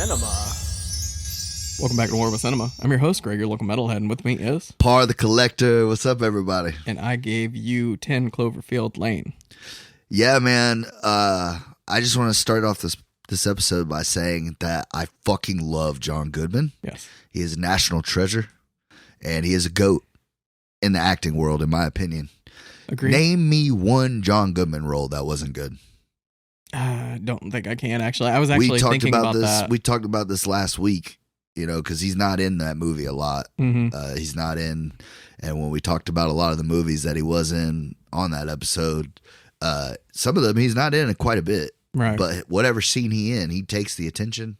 Cinema. Welcome back to War with Cinema. I'm your host, Greg, your local metalhead, and with me is... Par the Collector. What's up, everybody? And I gave you 10 Cloverfield Lane. Yeah, man. I just want to start off this episode by saying that I fucking love John Goodman. Yes. He is a national treasure, and he is a GOAT in the acting world, in my opinion. Agreed. Name me one John Goodman role that wasn't good. I don't think I can, actually. I was actually thinking about this. that. We talked about this last week, because he's not in that movie a lot. Mm-hmm. He's not in, and when we talked about a lot of the movies that he was in on that episode, some of them he's not in quite a bit. Right. But whatever scene he takes the attention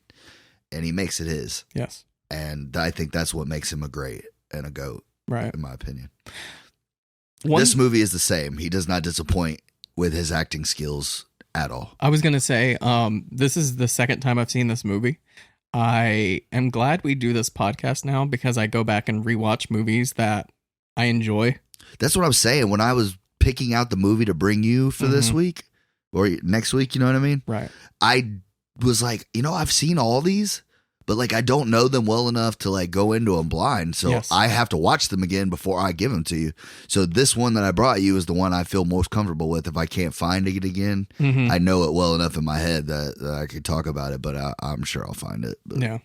and he makes it his. Yes. And I think that's what makes him a great and a GOAT, right, in my opinion. This movie is the same. He does not disappoint with his acting skills at all. I was going to say, this is the second time I've seen this movie. I am glad we do this podcast now because I go back and rewatch movies that I enjoy. That's what I'm saying. When I was picking out the movie to bring you for this week or next week, you know what I mean? Right. I was like, I've seen all these, but I don't know them well enough to go into them blind. So yes. I have to watch them again before I give them to you. So this one that I brought you is the one I feel most comfortable with. If I can't find it again, I know it well enough in my head that I could talk about it, but I'm sure I'll find it. But yeah.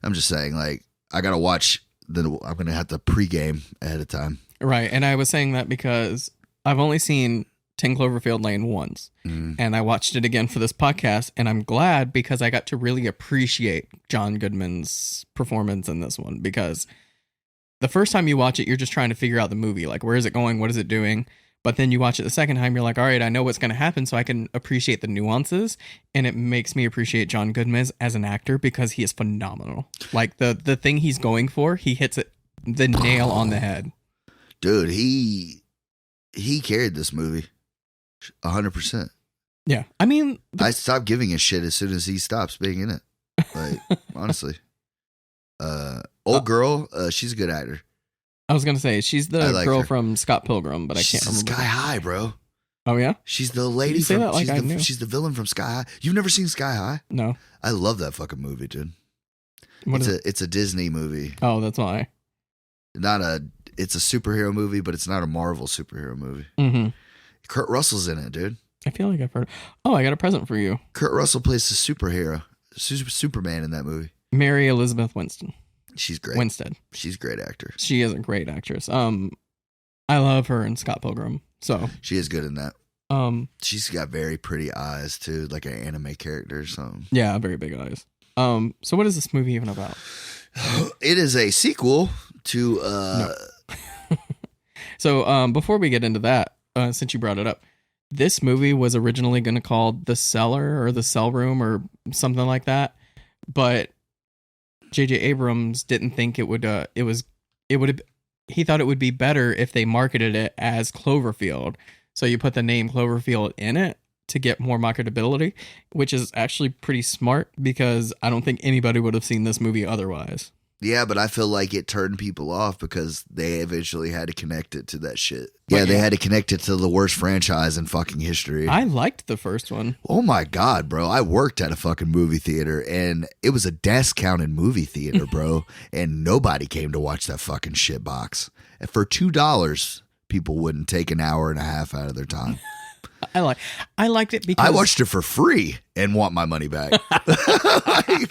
I'm just saying, I got to watch I'm going to have to pregame ahead of time. Right. And I was saying that because I've only seen 10 Cloverfield Lane once, and I watched it again for this podcast, and I'm glad because I got to really appreciate John Goodman's performance in this one, because the first time you watch it, you're just trying to figure out the movie, where is it going, what is it doing, but then you watch it the second time, you're like, all right, I know what's going to happen, so I can appreciate the nuances, and it makes me appreciate John Goodman as an actor because he is phenomenal. The thing he's going for, he hits it the nail on the head. Dude, he carried this movie. 100%. Yeah. I mean, I stopped giving a shit as soon as he stops being in it. Honestly. Old girl, she's a good actor. I was going to say, she's the girl from Scott Pilgrim, but I can't remember. Sky High, bro. Oh, yeah? She's the lady from... She's the villain from Sky High. You've never seen Sky High? No. I love that fucking movie, dude. It's a Disney movie. Oh, that's why. It's a superhero movie, but it's not a Marvel superhero movie. Mm-hmm. Kurt Russell's in it, dude. I feel like I've heard. Oh, I got a present for you. Kurt Russell plays the superhero, Superman in that movie. Mary Elizabeth Winston. She's great. Winstead. She's a great actor. She is a great actress. I love her in Scott Pilgrim. So she is good in that. She's got very pretty eyes too, like an anime character or something. Yeah, very big eyes. So what is this movie even about? It is a sequel to. No. So before we get into that. Since you brought it up, this movie was originally going to call The Cellar or The Cell Room or something like that, but J.J. Abrams didn't think it would. He thought it would be better if they marketed it as Cloverfield. So you put the name Cloverfield in it to get more marketability, which is actually pretty smart because I don't think anybody would have seen this movie otherwise. Yeah, but I feel like it turned people off because they eventually had to connect it to that shit. Yeah, they had to connect it to the worst franchise in fucking history. I liked the first one. Oh my God, bro. I worked at a fucking movie theater and it was a desk-counted movie theater, bro. And nobody came to watch that fucking shit box. And for $2, people wouldn't take an hour and a half out of their time. I liked it because I watched it for free and want my money back. I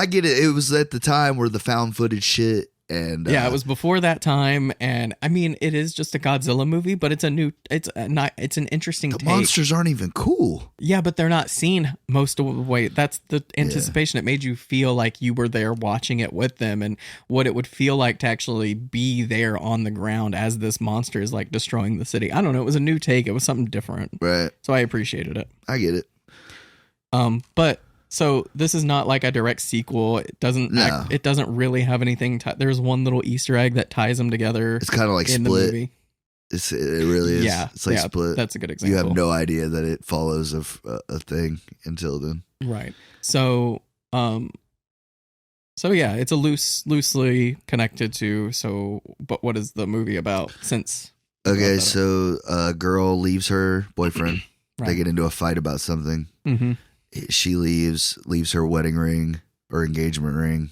get it. It was at the time where the found footage shit and yeah, it was before that time. And I mean, it is just a Godzilla movie, but it's an interesting the take. monsters aren't even cool. Yeah, but they're not seen most of the way. That's the anticipation. It made you feel like you were there watching it with them and what it would feel like to actually be there on the ground as this monster is destroying the city. I don't know. It was a new take. It was something different. Right. So I appreciated it. I get it. But so this is not like a direct sequel. It doesn't. No. It doesn't really have anything. There's one little Easter egg that ties them together. It's kind of like in Split. The movie. It really is. Yeah, it's like Split. That's a good example. You have no idea that it follows a thing until then. Right. So, yeah, it's a loosely connected to. So, but what is the movie about? Okay, so a girl leaves her boyfriend. Right. They get into a fight about something. Mm-hmm. she leaves her wedding ring or engagement ring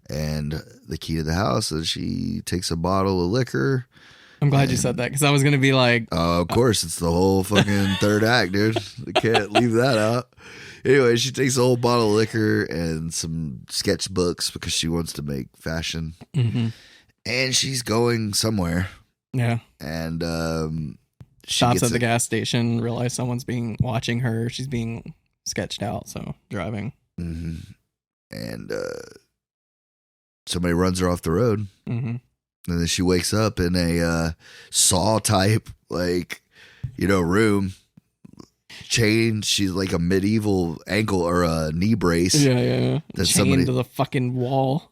and the key to the house, and she takes a bottle of liquor. I'm glad you said that, because I was going to be like... Oh, of course, it's the whole fucking third act, dude. I can't leave that out. Anyway, she takes a whole bottle of liquor and some sketchbooks because she wants to make fashion. Mm-hmm. And she's going somewhere. Yeah. And she stops gets at the gas station, realize someone's watching her. She's being sketched out, so driving. Mm-hmm. And somebody runs her off the road. Mm-hmm. And then she wakes up in a Saw type, like, room. Chained. She's like a medieval ankle or a knee brace. Yeah. Chained to the fucking wall.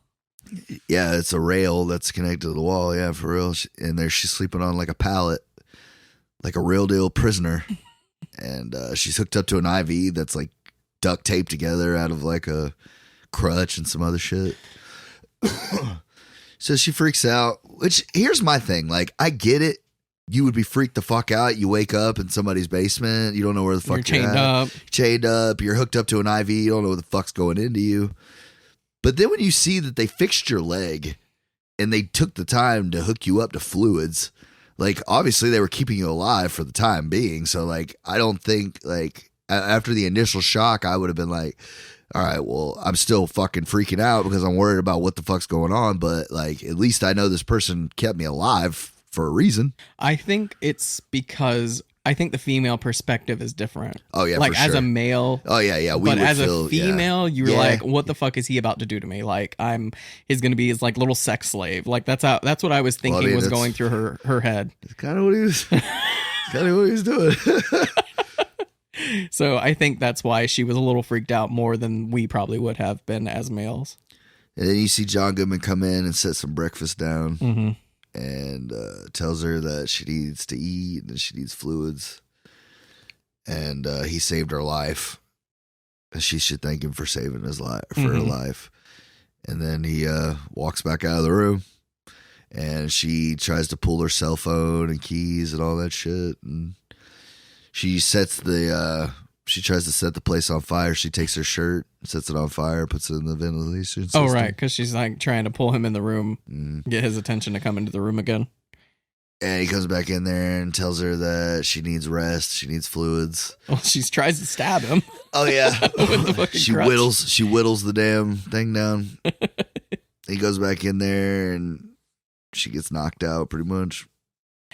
Yeah, it's a rail that's connected to the wall. Yeah, for real. And there she's sleeping on like a pallet, like a real deal prisoner. And she's hooked up to an IV that's like duct taped together out of like a crutch and some other shit. So she freaks out, which here's my thing. Like, I get it. You would be freaked the fuck out. You wake up in somebody's basement. You don't know where the fuck you're at. Chained up. You're hooked up to an IV. You don't know what the fuck's going into you. But then when you see that they fixed your leg and they took the time to hook you up to fluids, like, obviously they were keeping you alive for the time being. So, like, I don't think, like, after the initial shock, I would have been like, all right, well, I'm still fucking freaking out because I'm worried about what the fuck's going on. But, like, at least I know this person kept me alive for a reason. I think it's because I think the female perspective is different. Oh, yeah, like, for sure. As a male. Oh, yeah. But as a female, you're like, what the fuck is he about to do to me? Like, he's going to be his, like, little sex slave. Like, that's what I was thinking was going through her head. It's kind of what he was doing. So I think that's why she was a little freaked out more than we probably would have been as males. And then you see John Goodman come in and set some breakfast down. Mm-hmm. And tells her that she needs to eat and she needs fluids. And he saved her life. And she should thank him for saving his life, for her life. And then he walks back out of the room. And she tries to pull her cell phone and keys and all that shit. And she tries to set the place on fire. She takes her shirt, sets it on fire, puts it in the ventilation system. Oh, right, because she's like trying to pull him in the room, get his attention to come into the room again. And he comes back in there and tells her that she needs rest, she needs fluids. Well, she tries to stab him. Oh yeah, with the fucking she crutch. whittles the damn thing down. He goes back in there and she gets knocked out pretty much.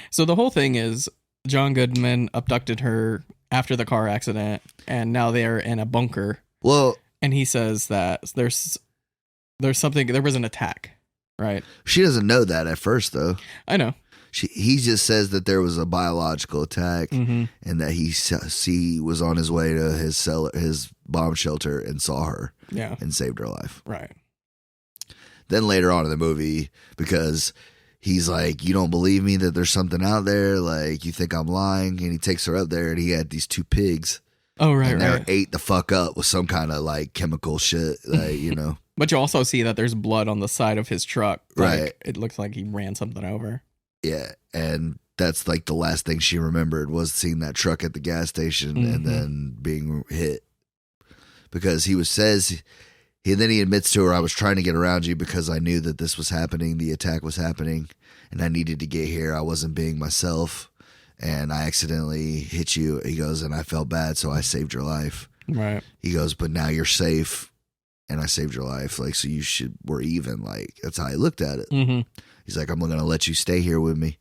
So the whole thing is John Goodman abducted her after the car accident, and now they're in a bunker. Well, and he says that there's something. There was an attack, right? She doesn't know that at first, though. I know. He just says that there was a biological attack, and that he was on his way to his bomb shelter and saw her, and saved her life. Right. Then later on in the movie, because he's like, you don't believe me that there's something out there, like, you think I'm lying, and he takes her up there, and he had these two pigs. Oh, right, and they're ate the fuck up with some kind of, like, chemical shit, like, But you also see that there's blood on the side of his truck. Like, right. It looks like he ran something over. Yeah, and that's, like, the last thing she remembered was seeing that truck at the gas station and then being hit. Because he admits to her, I was trying to get around you because I knew that this was happening, the attack was happening, and I needed to get here. I wasn't being myself, and I accidentally hit you. He goes, and I felt bad, so I saved your life. Right. He goes, but now you're safe, and I saved your life. Like, so we're even. Like, that's how he looked at it. Mm-hmm. He's like, I'm going to let you stay here with me.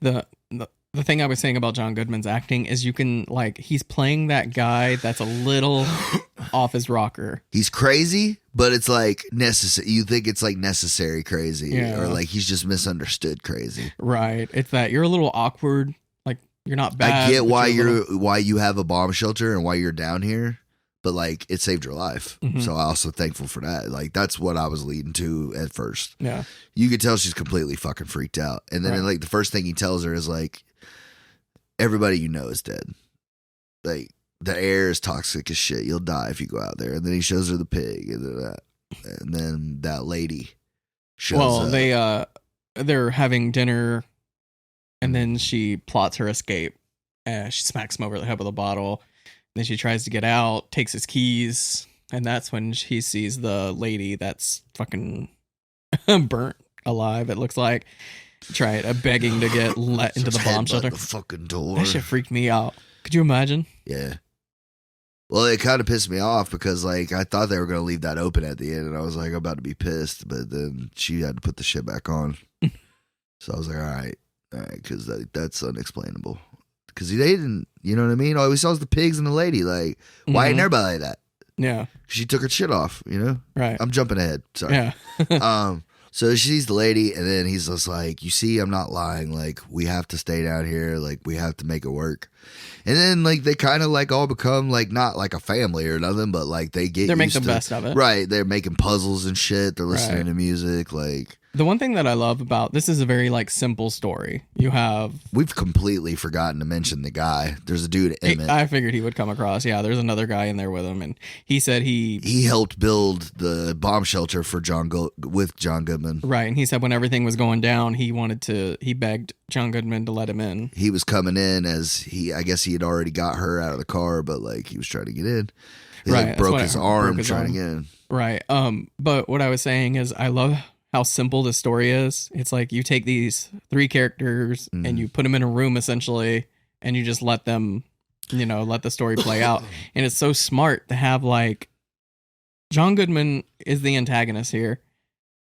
The thing I was saying about John Goodman's acting is you can, like, he's playing that guy that's a little off his rocker. He's crazy, but it's like necessary. You think it's like necessary crazy, or like he's just misunderstood crazy. Right. It's that you're a little awkward. Like, you're not bad. I get why why you have a bomb shelter and why you're down here, but like it saved your life. So I'm also thankful for that. Like, that's what I was leading to at first. Yeah. You could tell she's completely fucking freaked out. And then like the first thing he tells her is like, everybody you know is dead. Like, the air is toxic as shit. You'll die if you go out there. And then he shows her the pig and then that lady shows up. They're having dinner, and then she plots her escape. She smacks him over the head with a bottle. Then she tries to get out, takes his keys, and that's when she sees the lady that's fucking burnt alive, it looks like. Begging to get let into the bomb shelter. The fucking door. That shit freaked me out. Could you imagine? Yeah. Well, it kind of pissed me off because, like, I thought they were going to leave that open at the end, and I was like, I'm about to be pissed, but then she had to put the shit back on. So I was like, all right, because that's unexplainable. Because they didn't, you know what I mean? All we saw was the pigs and the lady. Like, why ain't everybody like that? Yeah. She took her shit off, you know? Right. I'm jumping ahead. Sorry. Yeah. So she sees the lady, and then he's just like, you see, I'm not lying. Like, we have to stay down here. Like, we have to make it work. And then, like, they kind of, like, all become, like, not like a family or nothing, but, like, they're making the best of it. Right. They're making puzzles and shit. They're listening to music. Like, the one thing that I love about this is a very, like, simple story. We've completely forgotten to mention the guy. There's a dude, Emmett. I figured he would come across. Yeah, there's another guy in there with him, and he said he helped build the bomb shelter for with John Goodman. Right, and he said when everything was going down, he begged John Goodman to let him in. He was coming in I guess he had already got her out of the car, but, like, he was trying to get in. He, right, like, broke his arm trying to get in. Right. But what I was saying is I love how simple the story is. It's like you take these 3 characters and you put them in a room essentially, and you just let them, let the story play out. And it's so smart to have, like, John Goodman is the antagonist here,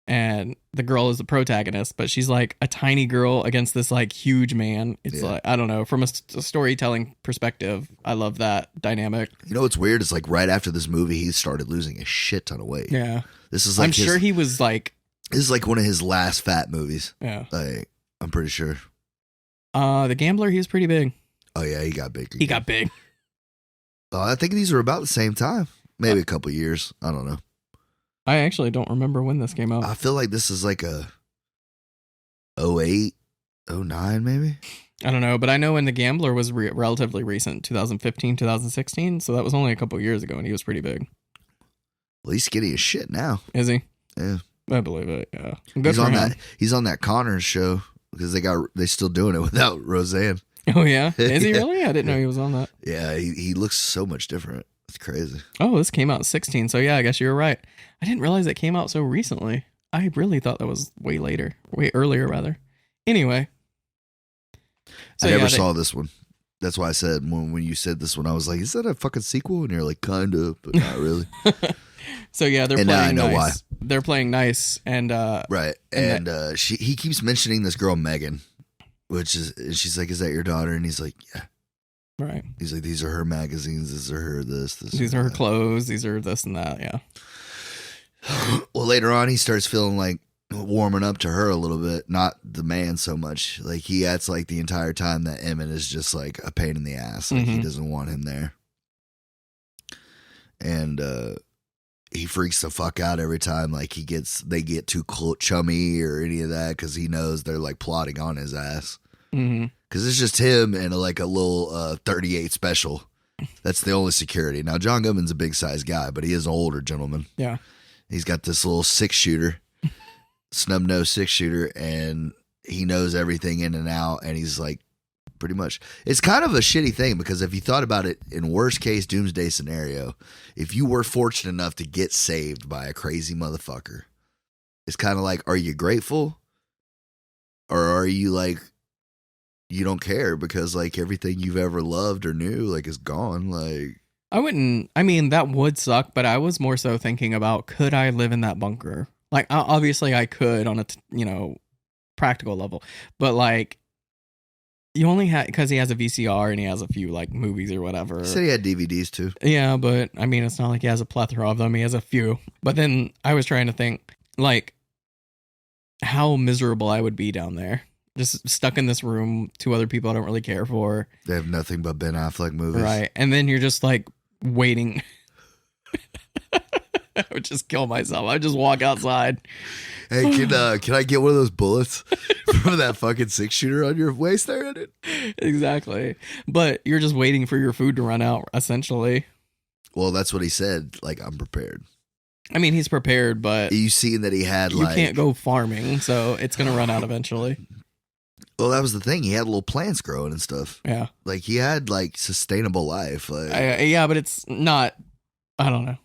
and the girl is the protagonist, but she's like a tiny girl against this, like, huge man. It's like, I don't know, from a storytelling perspective, I love that dynamic. You know what's weird? It's like right after this movie, he started losing a shit ton of weight. Yeah. This is like I'm sure he was like... This is like one of his last fat movies. Yeah. Like, I'm pretty sure. The Gambler, he was pretty big. Oh, yeah, he got big. He got big. I think these are about the same time. Maybe a couple years. I don't know. I actually don't remember when this came out. I feel like this is like a 08, 09 maybe. I don't know, but I know when The Gambler was relatively recent, 2015, 2016, so that was only a couple years ago, and he was pretty big. Well, he's skinny as shit now. Is he? Yeah. I believe it, yeah. He's on that Connors show because they still doing it without Roseanne. Oh, yeah? Is he Yeah. really? I didn't know he was on that. Yeah, he looks so much different. It's crazy. Oh, this came out in 16, so yeah, I guess you were right. I didn't realize it came out so recently. I really thought that was way earlier, rather. Anyway. So I never saw this one. That's why I said when you said this one, I was like, is that a fucking sequel? And you're like, kind of, but not really. So yeah, they're and playing I know nice. why. They're playing nice, and right. And he keeps mentioning this girl Megan, she's like, is that your daughter? And he's like, yeah. Right. He's like, these are her magazines. These are her this. These are her clothes. These are this and that. Yeah. Well, later on, he starts feeling like warming up to her a little bit. Not the man so much. Like, he acts like the entire time that Emmett is just like a pain in the ass. Like, he doesn't want him there. And he freaks the fuck out every time. Like, they get too chummy or any of that because he knows they're like plotting on his ass. Because it's just him and a little 38 special. That's the only security. Now, John Goodman's a big size guy, but he is an older gentleman. Yeah. He's got this little 6-shooter, snub nose 6-shooter, and he knows everything in and out. And he's like, pretty much, it's kind of a shitty thing because if you thought about it in worst case doomsday scenario, if you were fortunate enough to get saved by a crazy motherfucker, it's kind of like, are you grateful? Or are you like, you don't care because like everything you've ever loved or knew like is gone? Like, that would suck, but I was more so thinking about, could I live in that bunker? Like, obviously I could on a practical level, but like, you only had, because he has a VCR and he has a few like movies or whatever. He said he had DVDs too. Yeah, but I mean, it's not like he has a plethora of them. He has a few. But then I was trying to think like how miserable I would be down there. Just stuck in this room, 2 other people I don't really care for. They have nothing but Ben Affleck movies. Right. And then you're just like waiting. I would just kill myself. I'd just walk outside. Hey, can I get one of those bullets from that fucking 6-shooter on your waist there? Exactly. But you're just waiting for your food to run out, essentially. Well, that's what he said. Like, I'm prepared. I mean, he's prepared, but you seen that he had you can't go farming, so it's going to run out eventually. Well, that was the thing. He had little plants growing and stuff. Yeah. Like, he had, like, sustainable life. Like, Yeah, but it's not, I don't know.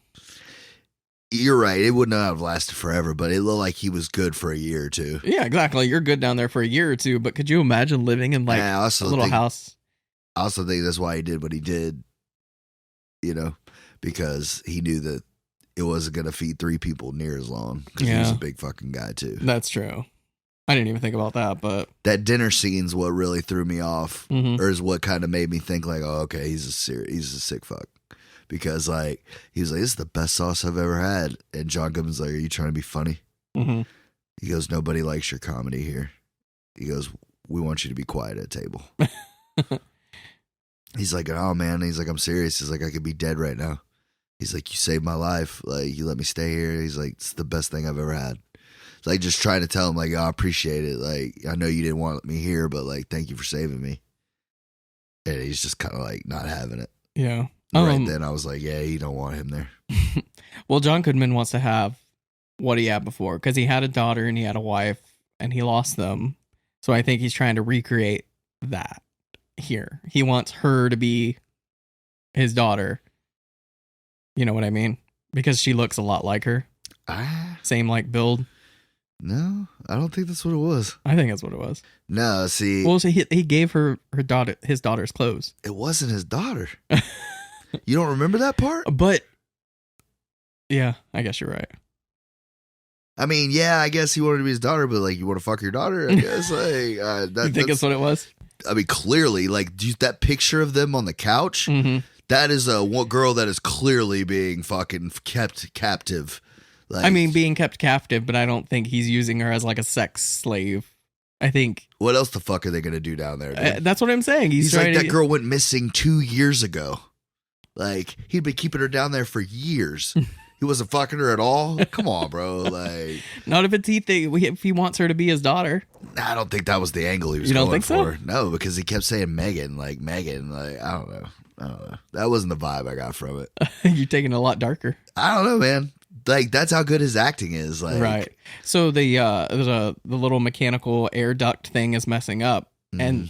you're right. It wouldn't have lasted forever, but it looked like he was good for a year or two. Yeah, exactly. You're good down there for a year or two, but could you imagine living in like I a little house? I also think that's why he did what he did, you know, because he knew that it wasn't going to feed 3 people near as long because he was a big fucking guy too. That's true. I didn't even think about that, but that dinner scene's what really threw me off, or is what kind of made me think like, oh, okay, he's a sick fuck. Because, like, he was like, this is the best sauce I've ever had. And John Goodman's like, are you trying to be funny? Mm-hmm. He goes, nobody likes your comedy here. He goes, we want you to be quiet at table. He's like, oh, man. He's like, I'm serious. He's like, I could be dead right now. He's like, you saved my life. Like, you let me stay here. He's like, it's the best thing I've ever had. It's like, just trying to tell him, like, oh, I appreciate it. Like, I know you didn't want me here, but, like, thank you for saving me. And he's just kind of, like, not having it. Yeah. Right then, I was like, yeah, you don't want him there. Well, John Goodman wants to have what he had before because he had a daughter and he had a wife and he lost them. So I think he's trying to recreate that here. He wants her to be his daughter. You know what I mean? Because she looks a lot like her. Same like build. No, I don't think that's what it was. I think that's what it was. No, see. Well, so he gave her daughter his daughter's clothes. It wasn't his daughter. You don't remember that part? But yeah, I guess you're right. I mean, yeah, I guess he wanted to be his daughter, but like, you want to fuck your daughter? I guess like you think that's what it was? I mean, clearly, like that picture of them on the couch. Mm-hmm. That is a girl that is clearly being fucking kept captive. Like, I mean, being kept captive, but I don't think he's using her as like a sex slave. I think. What else the fuck are they gonna do down there? That's what I'm saying. He's like, that girl went missing 2 years ago. Like, he'd been keeping her down there for years. He wasn't fucking her at all. Come on, bro. Like, not if it's if he wants her to be his daughter. I don't think that was the angle he was going for. No, because he kept saying Megan. Like, I don't know. That wasn't the vibe I got from it. You're taking it a lot darker. I don't know, man. Like, that's how good his acting is. Like, right. So the little mechanical air duct thing is messing up. And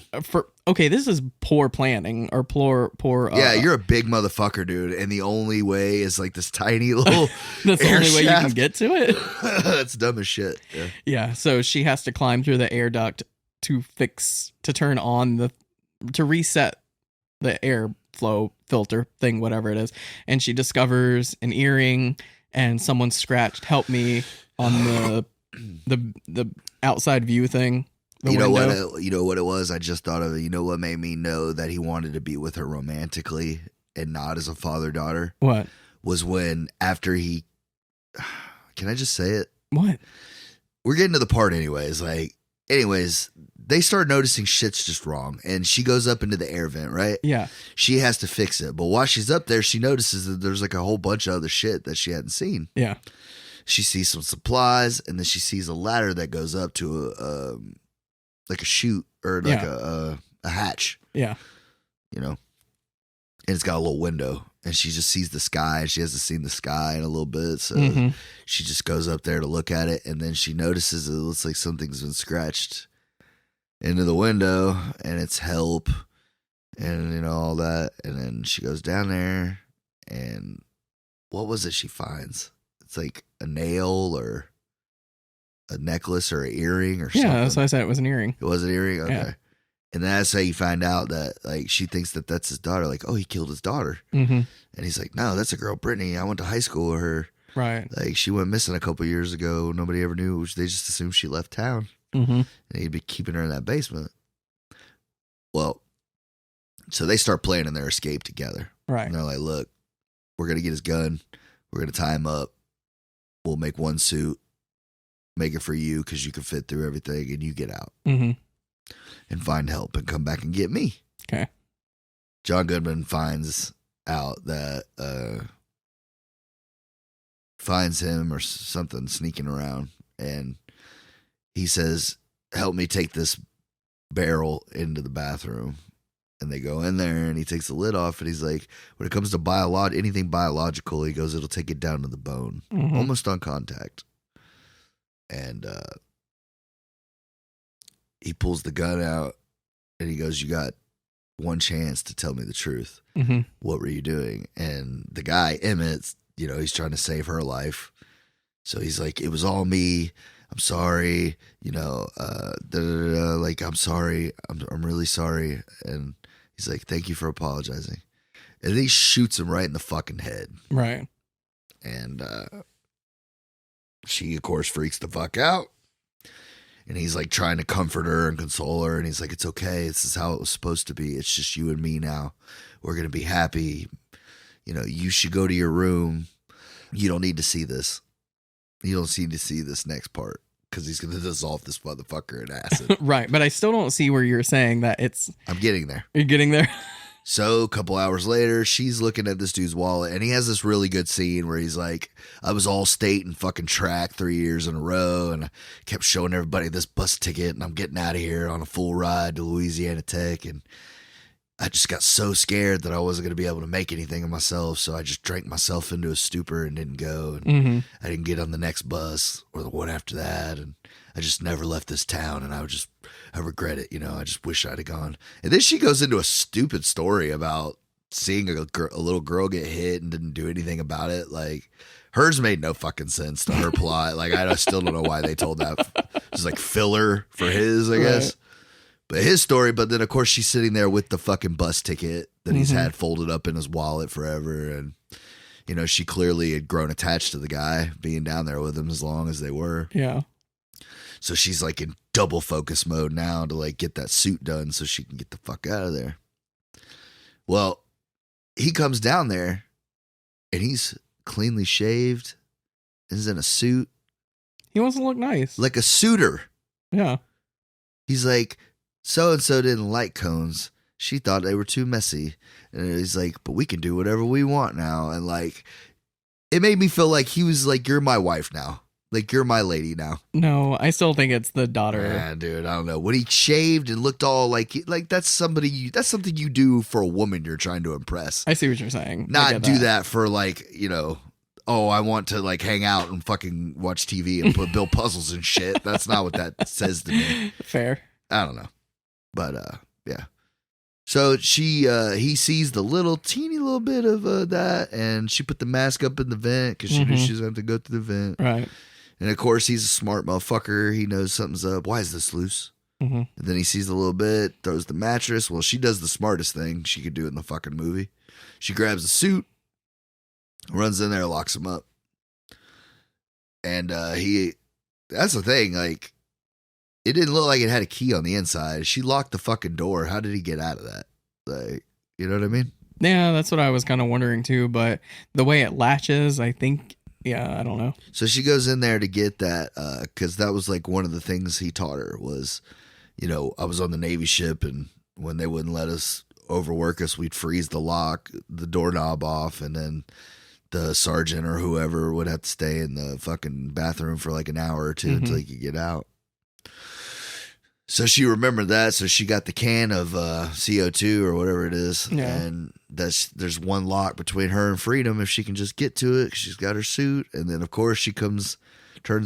this is poor planning or poor. Yeah, you're a big motherfucker, dude, and the only way is like this tiny little. That's the only way you can get to it. That's dumb as shit. Yeah. So she has to climb through the air duct to turn on to reset the airflow filter thing, whatever it is, and she discovers an earring and someone scratched "Help me" on the outside view thing. You know what it was? I just thought of it. You know what made me know that he wanted to be with her romantically and not as a father-daughter? What? Was when after he... Can I just say it? What? We're getting to the part anyways. They start noticing shit's just wrong. And she goes up into the air vent, right? Yeah. She has to fix it. But while she's up there, she notices that there's like a whole bunch of other shit that she hadn't seen. Yeah. She sees some supplies, and then she sees a ladder that goes up to like a chute or like a hatch. Yeah. You know? And it's got a little window. And she just sees the sky. And she hasn't seen the sky in a little bit. So she just goes up there to look at it. And then she notices it looks like something's been scratched into the window. And it's help. And, you know, all that. And then she goes down there. And what was it she finds? It's like a nail or a necklace or an earring or something. Yeah, that's why I said it was an earring. It was an earring? Okay. Yeah. And that's how you find out that, like, she thinks that that's his daughter. Like, oh, he killed his daughter. Mm-hmm. And he's like, no, that's a girl, Brittany. I went to high school with her. Right. Like, she went missing a couple years ago. Nobody ever knew. They just assumed she left town. Mm-hmm. And he'd be keeping her in that basement. Well, so they start planning their escape together. Right. And they're like, look, we're going to get his gun. We're going to tie him up. We'll make one suit. Make it for you because you can fit through everything, and you get out and find help and come back and get me. Okay. John Goodman finds out that finds him or something sneaking around, and he says, "Help me take this barrel into the bathroom." And they go in there, and he takes the lid off, and he's like, "When it comes to anything biological," he goes, "it'll take it down to the bone, almost on contact." And he pulls the gun out and he goes, "You got one chance to tell me the truth. Mm-hmm. What were you doing?" And the guy, Emmett, he's trying to save her life. So he's like, "It was all me. I'm sorry. Like, I'm sorry. I'm really sorry." And he's like, "Thank you for apologizing." And then he shoots him right in the fucking head. Right. And she, of course, freaks the fuck out. And he's like trying to comfort her and console her. And he's like, "It's okay. This is how it was supposed to be. It's just you and me now. We're going to be happy. You should go to your room. You don't need to see this. You don't need to see this next part because he's going to dissolve this motherfucker in acid." Right. But I still don't see where you're saying that it's... I'm getting there. You're getting there? So a couple hours later, she's looking at this dude's wallet, and he has this really good scene where he's like, "I was all state and fucking track 3 years in a row, and I kept showing everybody this bus ticket, and I'm getting out of here on a full ride to Louisiana Tech, and I just got so scared that I wasn't going to be able to make anything of myself, so I just drank myself into a stupor and didn't go, and I didn't get on the next bus or the one after that, and I just never left this town, and I regret it, I just wish I'd have gone." And then she goes into a stupid story about seeing a little girl get hit and didn't do anything about it. Like, hers made no fucking sense to her plot. Like, I still don't know why they told that. It's like filler for his, I guess. Right. But his story, but then, of course, she's sitting there with the fucking bus ticket that he's had folded up in his wallet forever. And, she clearly had grown attached to the guy, being down there with him as long as they were. Yeah. So she's like in double focus mode now to like get that suit done so she can get the fuck out of there. Well, he comes down there and he's cleanly shaved. He's in a suit. He wants to look nice. Like a suitor. Yeah. He's like, "So-and-so didn't like cones. She thought they were too messy." And he's like, "But we can do whatever we want now." And like, it made me feel like he was like, "You're my wife now. Like, you're my lady now." No, I still think it's the daughter. Yeah, dude, I don't know. When he shaved and looked all like that's something you do for a woman you're trying to impress. I see what you're saying. Not do that for like, "Oh, I want to like hang out and fucking watch TV and build puzzles and shit." That's not what that says to me. Fair. I don't know. But yeah. So he sees the teeny little bit of that, and she put the mask up in the vent because she knew she was going to have to go through the vent. Right. And of course, he's a smart motherfucker. He knows something's up. Why is this loose? And then he sees a little bit, throws the mattress. Well, she does the smartest thing she could do in the fucking movie. She grabs the suit, runs in there, locks him up. And that's the thing, like, it didn't look like it had a key on the inside. She locked the fucking door. How did he get out of that? Like, you know what I mean? Yeah, that's what I was kind of wondering too. But the way it latches, I think, yeah, I don't know. So she goes in there to get that because that was like one of the things he taught her was, I was on the Navy ship, and when they wouldn't let us overwork us, we'd freeze the doorknob off, and then the sergeant or whoever would have to stay in the fucking bathroom for like an hour or two until he could get out. So she remembered that, so she got the can of CO2 or whatever it is, and there's one lock between her and freedom if she can just get to it, 'cause she's got her suit. And then, of course, she turns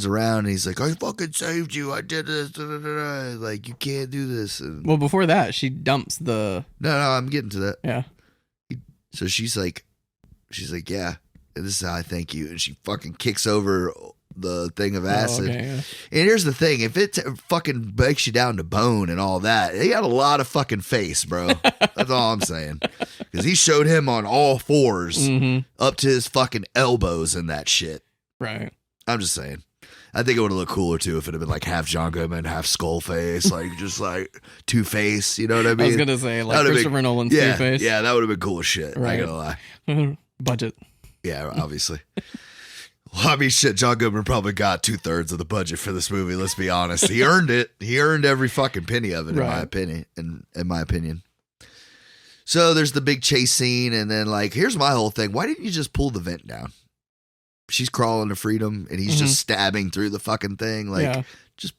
around, and he's like, "I fucking saved you. I did this. Da, da, da, da. Like, you can't do this." And, well, before that, she dumps the... No, I'm getting to that. Yeah. So she's like, "Yeah, and this is how I thank you." And she fucking kicks over the thing of acid. Okay, yeah. And here's the thing, if it fucking breaks you down to bone and all that, he had a lot of fucking face, bro. That's all I'm saying. Because he showed him on all fours up to his fucking elbows in that shit. Right. I'm just saying. I think it would have looked cooler too if it had been like half John Goodman, half skull face, like just like Two-Face, you know what I mean? I was gonna say like Christopher Nolan's Two-Face. Yeah, that would have been cool as shit. Right. I ain't gonna lie. Budget. Yeah, obviously. Well, I mean, shit, John Goodman probably got 2/3 of the budget for this movie. Let's be honest. He earned it. He earned every fucking penny of it, in my opinion. In my opinion. So there's the big chase scene, and then like, here's my whole thing. Why didn't you just pull the vent down? She's crawling to freedom, and he's just stabbing through the fucking thing. Like, just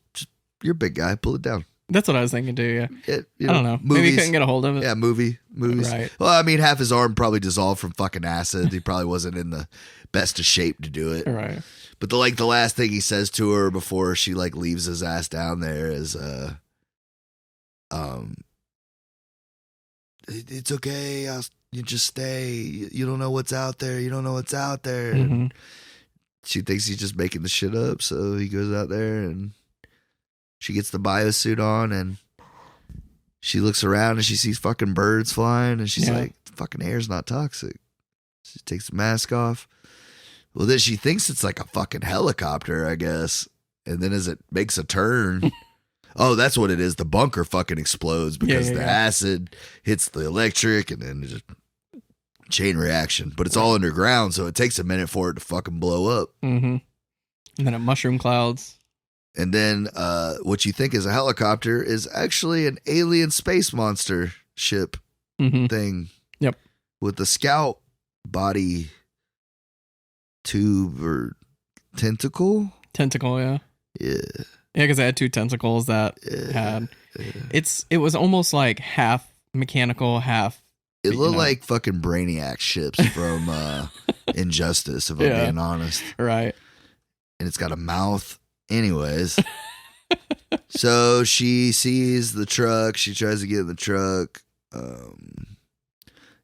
you're a big guy. Pull it down. That's what I was thinking too. Yeah. I don't know. Movies, maybe he couldn't get a hold of it. Yeah, movies. Right. Well, I mean, half his arm probably dissolved from fucking acid. He probably wasn't in the best of shape to do it. Right. But the last thing he says to her before she like leaves his ass down there is, um, it's okay. You just stay. You don't know what's out there. You don't know what's out there. Mm-hmm. She thinks he's just making the shit up. So he goes out there and she gets the biosuit on and she looks around and she sees fucking birds flying and she's like, fucking air's not toxic. She takes the mask off. Well, then she thinks it's like a fucking helicopter, I guess. And then as it makes a turn, oh, that's what it is. The bunker fucking explodes because the acid hits the electric and then just chain reaction. But it's all underground, so it takes a minute for it to fucking blow up. Mm-hmm. And then it mushroom clouds. And then what you think is a helicopter is actually an alien space monster ship thing. Yep. With the scout body tube or tentacle. Tentacle, yeah. Yeah. Yeah, because it had 2 tentacles that had... It was almost like half mechanical, half... It looked like fucking Brainiac ships from Injustice, if I'm being honest. Right. And it's got a mouth. Anyways. So she sees the truck. She tries to get in the truck.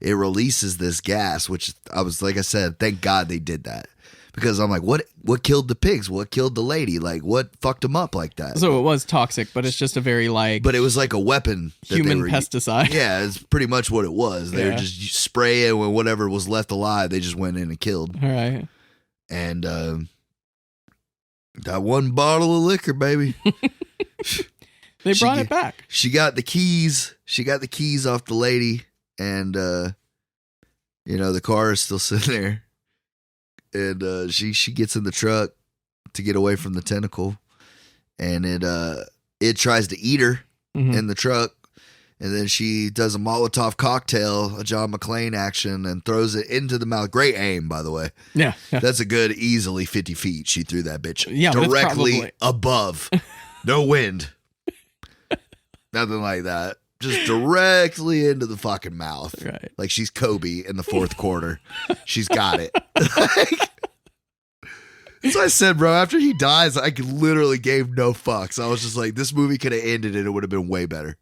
It releases this gas, which I was, like I said, thank God they did that. Because I'm like, what killed the pigs? What killed the lady? Like, what fucked them up like that? So it was toxic, but it's just a very, like... But it was like a weapon. Human pesticide. Yeah, it's pretty much what it was. They were just spraying when whatever was left alive, they just went in and killed. All right. And that one bottle of liquor, baby. They brought it back. She got the keys. She got the keys off the lady. And, the car is still sitting there. And she gets in the truck to get away from the tentacle, and it tries to eat her in the truck, and then she does a Molotov cocktail, a John McClane action, and throws it into the mouth. Great aim, by the way. Yeah. That's a good easily 50 feet. She threw that bitch directly above. No wind. Nothing like that. Just directly into the fucking mouth. Right. Like she's Kobe in the fourth quarter. She's got it. That's what I said, bro. After he dies, I literally gave no fucks. I was just like, this movie could have ended and it would have been way better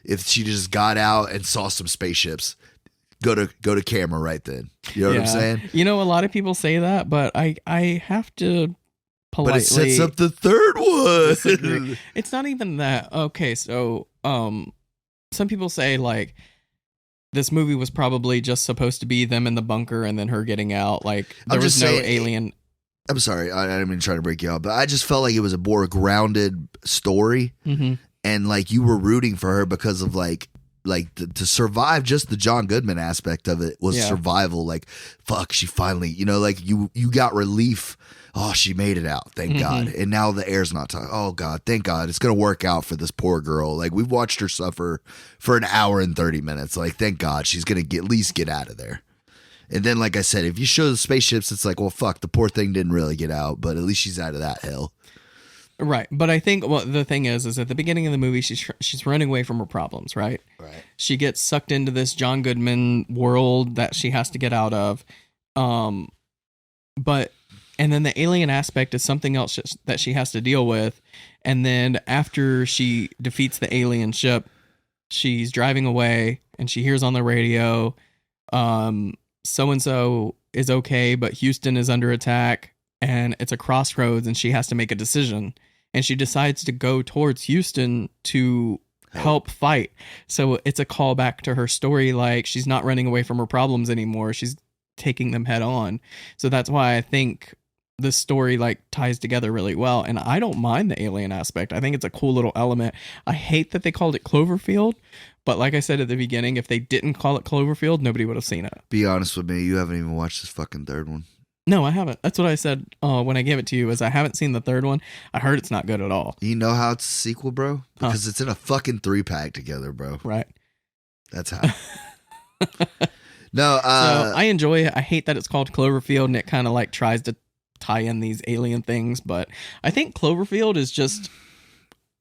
if she just got out and saw some spaceships. Go to camera right then. You know what I'm saying? You know, a lot of people say that, but I have to politely... But it sets up the third one. Disagree. It's not even that. Okay, so... some people say, like, this movie was probably just supposed to be them in the bunker and then her getting out. Like, there was no alien. I'm sorry. I didn't mean to try to break you out, but I just felt like it was a more grounded story. Mm-hmm. And, like, you were rooting for her because of, to survive. Just the John Goodman aspect of it was survival. Like, fuck, she finally, like, you got relief. Oh, she made it out. Thank God. And now the air's not toxic. Oh, God. Thank God. It's going to work out for this poor girl. Like, we've watched her suffer for an hour and 30 minutes. Like, thank God she's going to at least get out of there. And then, like I said, if you show the spaceships, it's like, well, fuck, the poor thing didn't really get out, but at least she's out of that hell. Right. But I think the thing is at the beginning of the movie, she's running away from her problems, right? Right. She gets sucked into this John Goodman world that she has to get out of. And then the alien aspect is something else that she has to deal with. And then after she defeats the alien ship, she's driving away and she hears on the radio, so-and-so is okay, but Houston is under attack and it's a crossroads and she has to make a decision. And she decides to go towards Houston to help fight. So it's a callback to her story. Like, she's not running away from her problems anymore. She's taking them head on. So that's why I think this story like ties together really well. And I don't mind the alien aspect. I think it's a cool little element. I hate that they called it Cloverfield, but like I said at the beginning, if they didn't call it Cloverfield, nobody would have seen it. Be honest with me, you haven't even watched this fucking third one. No, I haven't. That's what I said when I gave it to you, is I haven't seen the third one. I heard it's not good at all. You know how it's a sequel, bro? Because it's in a fucking 3-pack together, bro. Right. That's how. No, so I enjoy it. I hate that it's called Cloverfield and it kind of like tries to tie in these alien things, but I think Cloverfield is just...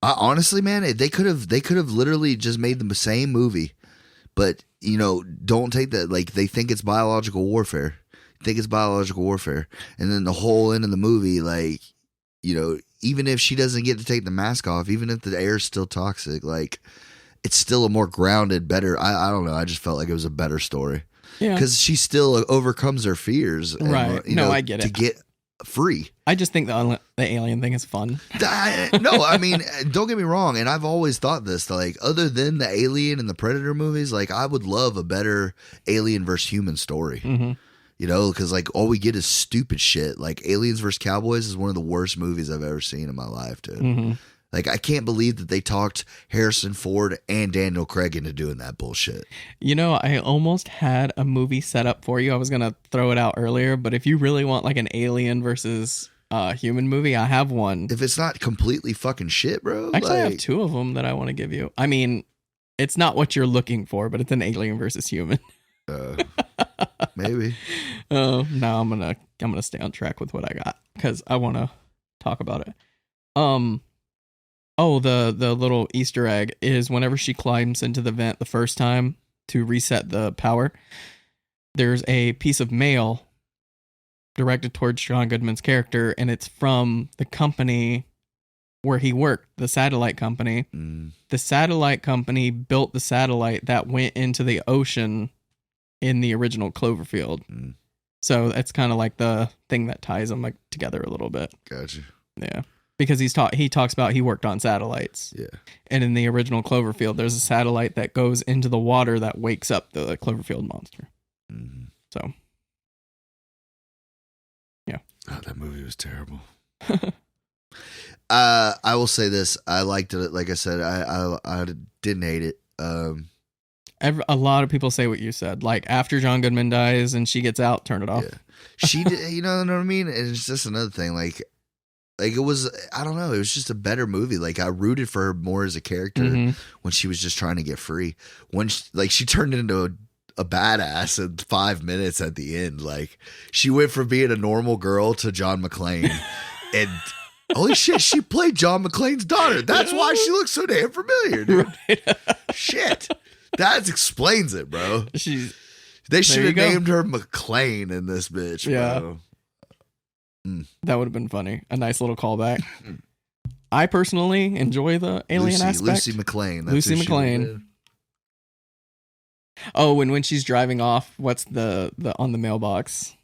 honestly, man, they could have literally just made the same movie, but don't take that. Like, they think it's biological warfare. And then the whole end of the movie, like, even if she doesn't get to take the mask off, even if the air's still toxic, like, it's still a more grounded, better. I don't know. I just felt like it was a better story. Yeah. Because she still overcomes her fears. And, Right. No, I get it. To get free. I just think the alien thing is fun. No, I mean, don't get me wrong. And I've always thought this, like, other than the Alien and the Predator movies, like, I would love a better Alien versus human story. Mm-hmm. You know, because, like, all we get is stupid shit. Like, Aliens versus Cowboys is one of the worst movies I've ever seen in my life, dude. Mm-hmm. Like, I can't believe that they talked Harrison Ford and Daniel Craig into doing that bullshit. You know, I almost had a movie set up for you. I was going to throw it out earlier, but if you really want like an alien versus human movie, I have one. If it's not completely fucking shit, bro. Actually, I have two of them that I want to give you. I mean, it's not what you're looking for, but it's an alien versus human. Maybe. No, I'm gonna stay on track with what I got because I want to talk about it. Oh, the little Easter egg is whenever she climbs into the vent the first time to reset the power, there's a piece of mail directed towards John Goodman's character, and it's from the company where he worked, the satellite company. Mm. The satellite company built the satellite that went into the ocean in the original Cloverfield. Mm. So that's kind of like the thing that ties them like together a little bit. Gotcha. Yeah. Because he talks about he worked on satellites. Yeah. And in the original Cloverfield, there's a satellite that goes into the water that wakes up the Cloverfield monster. Mm-hmm. So, yeah. Oh, that movie was terrible. I will say this. I liked it. Like I said, I didn't hate it. A lot of people say what you said. Like, after John Goodman dies and she gets out, turn it off. Yeah. She did, you know what I mean? And it's just another thing. Like it was, I don't know. It was just a better movie. Like, I rooted for her more as a character when she was just trying to get free. When she turned into a badass in 5 minutes at the end. Like, she went from being a normal girl to John McClane. And holy shit, she played John McClane's daughter. That's why she looks so damn familiar, dude. Right. Shit. That explains it, bro. They should have named her McClane in this bitch, bro. That would have been funny. A nice little callback. I personally enjoy the alien aspect. Lucy McClane. That's Lucy McClane. Oh, and when she's driving off, what's the on the mailbox?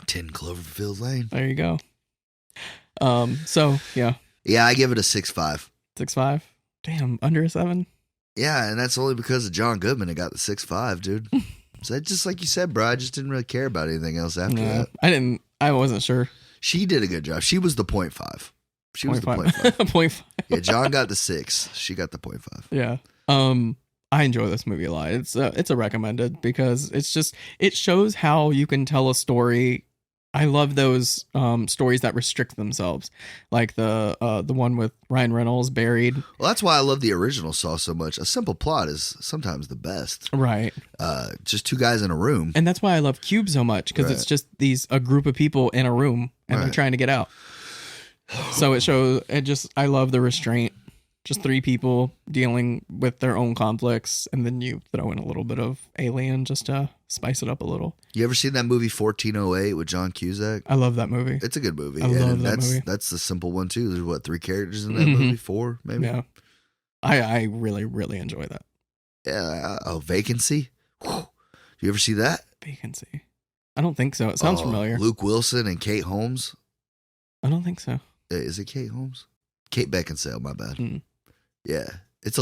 10 Cloverfield Lane. There you go. So yeah. Yeah, I give it a 6.5. 6.5? Damn, under a 7? Yeah, and that's only because of John Goodman. It got the 6.5, dude. So just like you said, bro, I just didn't really care about anything else after that. I wasn't sure. She did a good job. She was the 0.5. She was the 0.5. 0.5. Yeah, John got the 6. She got the 0.5. Yeah. I enjoy this movie a lot. It's a recommended because it shows how you can tell a story. I love those stories that restrict themselves, like the one with Ryan Reynolds, Buried. Well, that's why I love the original Saw so much. A simple plot is sometimes the best. Right. Just two guys in a room. And that's why I love Cube so much, because it's just a group of people in a room and they're trying to get out. So I love the restraint. Just 3 people dealing with their own conflicts, and then you throw in a little bit of Alien just to spice it up a little. You ever seen that movie 1408 with John Cusack? I love that movie. It's a good movie. I love that movie. That's the simple one too. There's 3 characters in that movie? 4 maybe? Yeah. I really, really enjoy that. Yeah. Vacancy? Whew. You ever see that? Vacancy? I don't think so. It sounds familiar. Luke Wilson and Kate Holmes? I don't think so. Is it Kate Holmes? Kate Beckinsale, my bad. Mm. Yeah, it's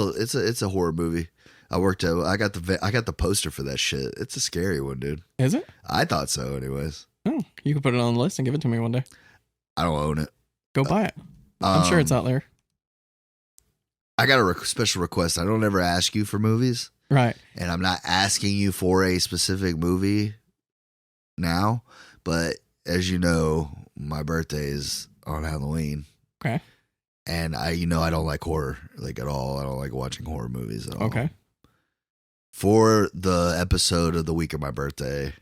a horror movie. I got the poster for that shit. It's a scary one, dude. Is it? I thought so, anyways. Oh, you could put it on the list and give it to me one day. I don't own it. Go buy it. I'm sure it's out there. I got a special request. I don't ever ask you for movies, right? And I'm not asking you for a specific movie now, but as you know, my birthday is on Halloween. Okay. And I don't like horror like at all. I don't like watching horror movies at all. Okay. For the episode of the week of my birthday,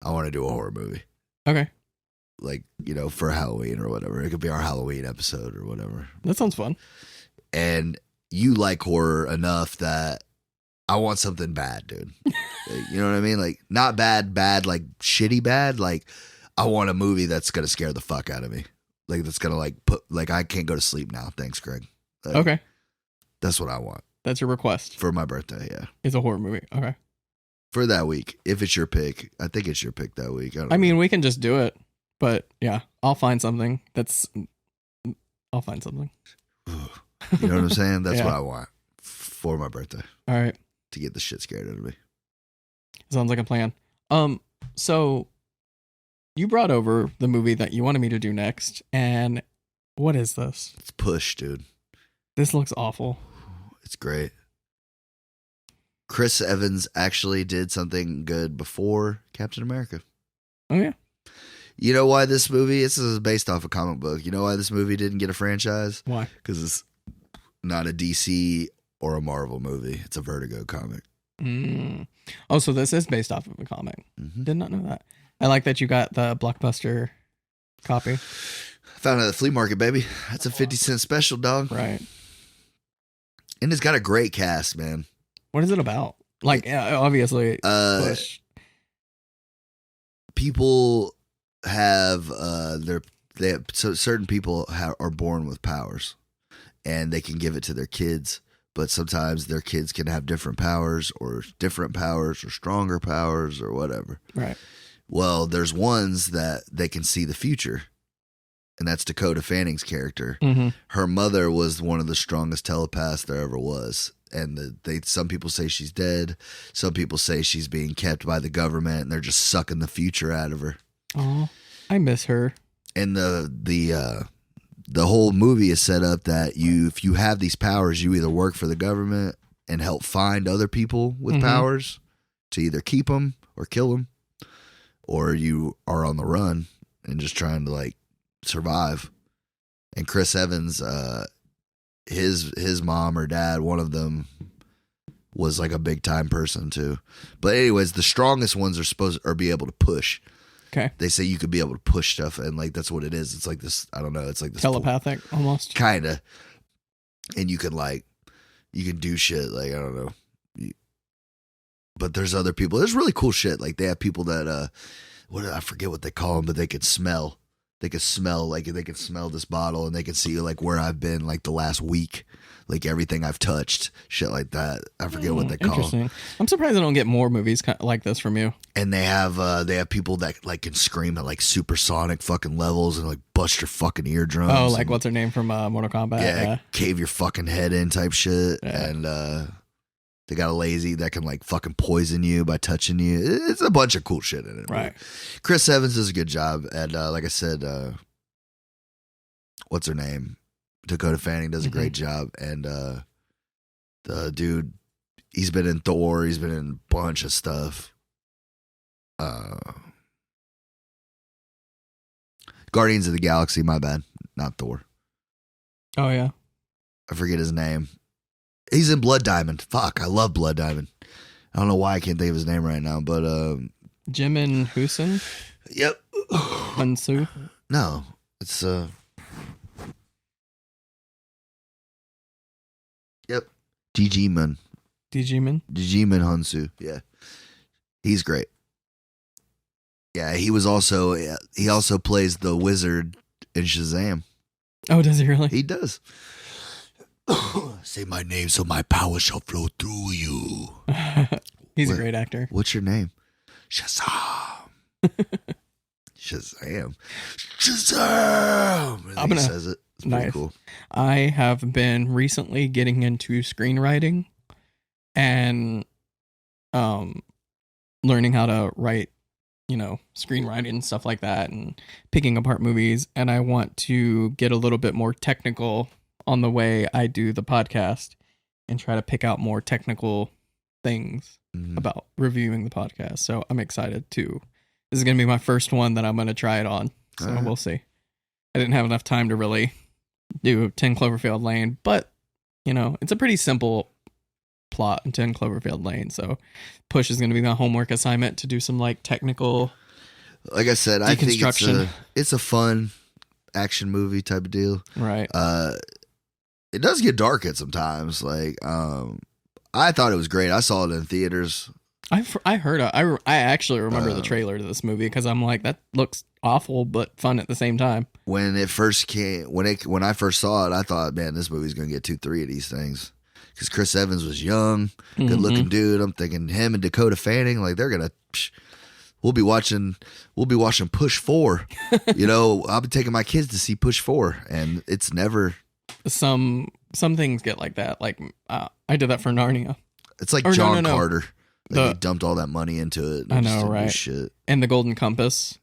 I want to do a horror movie. Okay. Like, for Halloween or whatever. It could be our Halloween episode or whatever. That sounds fun. And you like horror enough that I want something bad, dude. You know what I mean? Like, not bad, like shitty bad. Like, I want a movie that's going to scare the fuck out of me. Like, that's gonna I can't go to sleep now. Thanks, Greg. Like, okay. That's what I want. That's your request. For my birthday, yeah. It's a horror movie. Okay. For that week, if it's your pick. I think it's your pick that week. I mean, we can just do it. But yeah, I'll find something. I'll find something. You know what I'm saying? That's Yeah. what I want for my birthday. All right. To get the shit scared out of me. Sounds like a plan. So you brought over the movie that you wanted me to do next, and what is this? It's Push, dude. This looks awful. It's great. Chris Evans actually did something good before Captain America. Oh, yeah. You know why this movie, this is based off a comic book. You know why this movie didn't get a franchise? Why? Because it's not a DC or a Marvel movie. It's a Vertigo comic. Oh, so this is based off of a comic. Mm-hmm. Did not know that. I like that you got the Blockbuster copy. Found it at the flea market, baby. That's a 50-cent special, dog. Right. And it's got a great cast, man. What is it about? Like, obviously, Push. People have so certain people are born with powers, and they can give it to their kids. But sometimes their kids can have different powers or stronger powers or whatever. Right. Well, there's ones that they can see the future, and that's Dakota Fanning's character. Mm-hmm. Her mother was one of the strongest telepaths there ever was. And some people say she's dead. Some people say she's being kept by the government, and they're just sucking the future out of her. Oh, I miss her. And the whole movie is set up that if you have these powers, you either work for the government and help find other people with powers to either keep them or kill them, or you are on the run and just trying to like survive. And Chris Evans, his mom or dad, one of them was like a big time person too. But anyways, the strongest ones are be able to push. Okay. They say you could be able to push stuff, and like that's what it is. It's like this, I don't know, it's like this Telepathic almost. kinda. And you can do shit, like I don't know. But there's other people. There's really cool shit. Like they have people that I forget what they call them, but they could smell. They could smell this bottle, and they can see like where I've been like the last week, like everything I've touched, shit like that. I forget what they call. Interesting. I'm surprised I don't get more movies like this from you. And they have people that like can scream at like supersonic fucking levels and like bust your fucking eardrums. Oh, like what's her name from Mortal Kombat? Yeah, cave your fucking head in type shit. Yeah. And they got a lazy that can like fucking poison you by touching you. It's a bunch of cool shit in it. Right. Chris Evans does a good job. And like I said, what's her name? Dakota Fanning does a great job. And the dude, he's been in Thor. He's been in a bunch of stuff. Guardians of the Galaxy, my bad. Not Thor. Oh, yeah. I forget his name. He's in Blood Diamond. Fuck, I love Blood Diamond. I don't know why I can't think of his name right now, but Jimin Husin? Yep. Hunsu? No, it's Yep. Jimin Hunsu. Yeah. He's great. Yeah, he also plays the wizard in Shazam. Oh, does he really? He does. Say my name so my power shall flow through you. He's a great actor. What's your name? Shazam. Shazam. He says it. It's pretty cool. I have been recently getting into screenwriting and learning how to write, screenwriting and stuff like that, and picking apart movies. And I want to get a little bit more technical on the way I do the podcast and try to pick out more technical things about reviewing the podcast. So I'm excited too. This is going to be my first one that I'm going to try it on. So we'll see. I didn't have enough time to really do 10 Cloverfield Lane, but it's a pretty simple plot in 10 Cloverfield Lane. So Push is going to be my homework assignment to do some like technical, like I said, I think it's a fun action movie type of deal. Right. It does get dark at sometimes. Like, I thought it was great. I saw it in theaters. I heard I actually remember the trailer to this movie because I'm like, that looks awful but fun at the same time. When it first came, when I first saw it, I thought, man, this movie's gonna get 2-3 of these things because Chris Evans was young, good looking dude. I'm thinking him and Dakota Fanning, like they're gonna. We'll be watching Push 4. You know, I'll be taking my kids to see Push 4, and it's never. Some things get like that. Like I did that for Narnia. It's like John Carter. Like they dumped all that money into it. I know, right? Shit. And the Golden Compass.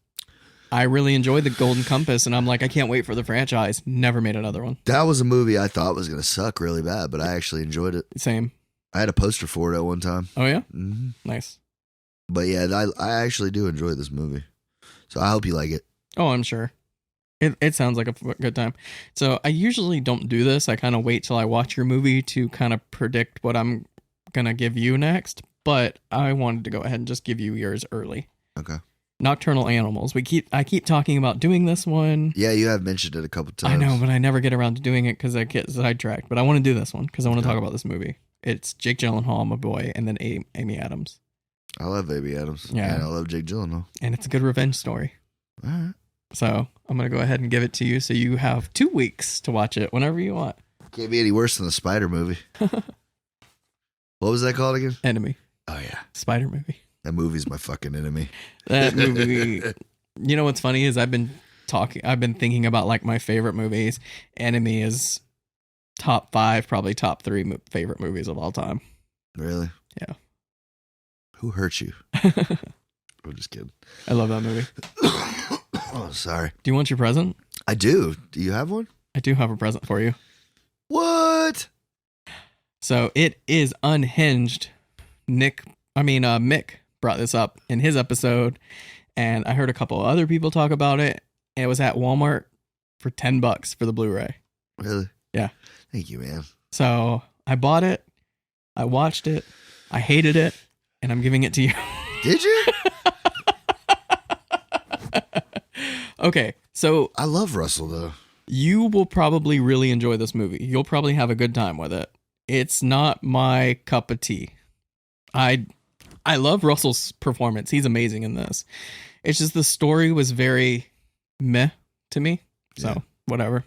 I really enjoyed the Golden Compass, and I'm like, I can't wait for the franchise. Never made another one. That was a movie I thought was gonna suck really bad, but I actually enjoyed it. Same. I had a poster for it at one time. Oh yeah, Nice. But yeah, I actually do enjoy this movie, so I hope you like it. Oh, I'm sure. It sounds like a good time. So I usually don't do this. I kind of wait till I watch your movie to kind of predict what I'm gonna give you next. But I wanted to go ahead and just give you yours early. Okay. Nocturnal Animals. I keep talking about doing this one. Yeah, you have mentioned it a couple times. I know, but I never get around to doing it because I get sidetracked. But I want to do this one because I want to talk about this movie. It's Jake Gyllenhaal, my boy, and then Amy Adams. I love Amy Adams. Yeah. And I love Jake Gyllenhaal. And it's a good revenge story. All right. So I'm going to go ahead and give it to you so you have 2 weeks to watch it whenever you want. Can't be any worse than the Spider movie. What was that called again? Enemy. Oh, yeah. Spider movie. That movie's my fucking enemy. That movie. You know what's funny is I've been thinking about like my favorite movies. Enemy is top 5, probably top 3 favorite movies of all time. Really? Yeah. Who hurt you? I'm just kidding. I love that movie. Oh, sorry. Do you want your present? I do. Do you have one? I do have a present for you. What? So it is Unhinged. Mick brought this up in his episode, and I heard a couple of other people talk about it. And it was at Walmart for $10 for the Blu-ray. Really? Yeah. Thank you, man. So I bought it. I watched it. I hated it, and I'm giving it to you. Did you? Okay, so I love Russell though. You will probably really enjoy this movie. You'll probably have a good time with it. It's not my cup of tea. I love Russell's performance. He's amazing in this. It's just the story was very meh to me. So, whatever.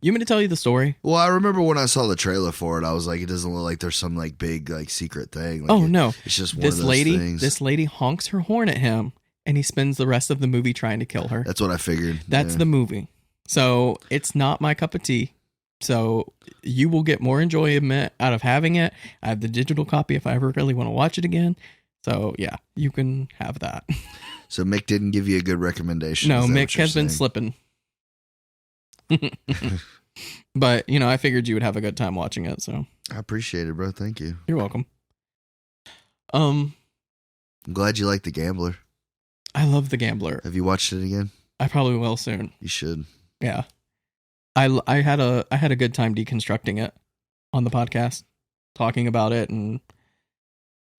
You want me to tell you the story? Well, I remember when I saw the trailer for it, I was like, it doesn't look like there's some like big like secret thing. Like, no. It's just one of those things. This lady honks her horn at him, and he spends the rest of the movie trying to kill her. That's what I figured. That's the movie. So it's not my cup of tea. So you will get more enjoyment out of having it. I have the digital copy if I ever really want to watch it again. So yeah, you can have that. So Mick didn't give you a good recommendation. No, Mick has been slipping. But, I figured you would have a good time watching it, so. I appreciate it, bro. Thank you. You're welcome. I'm glad you like The Gambler. I love The Gambler. Have you watched it again? I probably will soon. You should. Yeah. I had a good time deconstructing it on the podcast, talking about it, and